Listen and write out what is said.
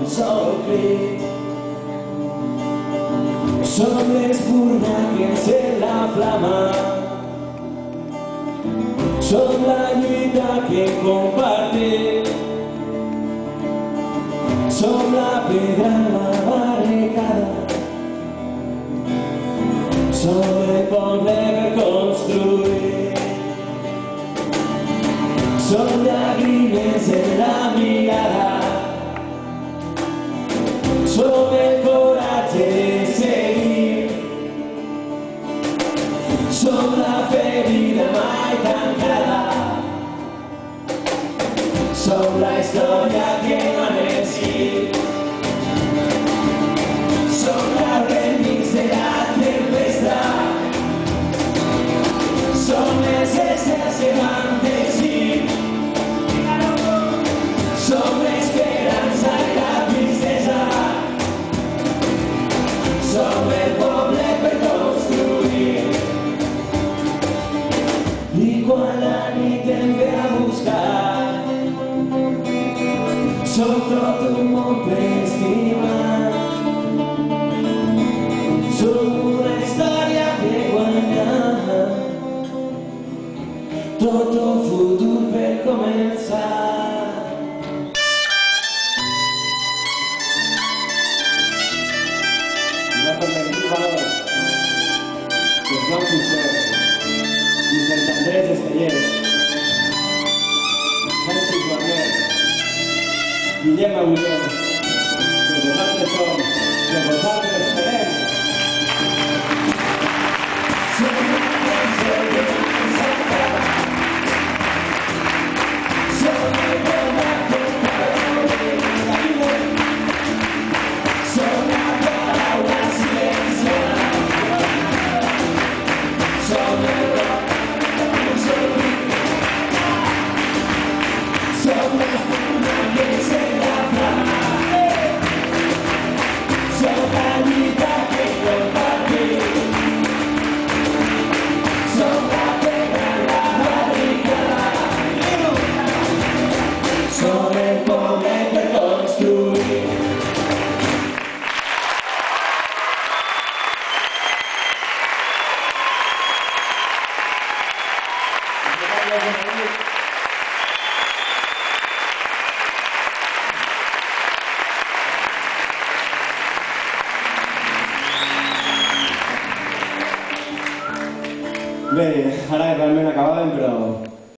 un sol crit. Som l'espurna que encén la flama, som la lluita que compartim, som la pedra en la barricada, som el poble per construir, som llàgrimes en la mirada, som el coratge de seguir, som la ferida mai tancada, som la història que no ha eixit, som la remix de la tempesta, som els éssers que van teixir, som l'esperança i la tristesa, som el poble per construir. I quan la nit em ve a buscar, som tot un món per estimar, som una història per guanyar, tot un futur per començar. Los Joan Fuster, Vicent Andrés Estellers, Sánchez Barnet, Guillem Agulló, que vosaltres som, que vosaltres serem. Som l'esperança, som el poble que construïm, som la paraula silenciada, som el rock que construïm, som l'espurna que encén la flama, som la lluita que compartim, som la pedra en la barricada, som el poble per construir. Bé, ara realment acabàvem, però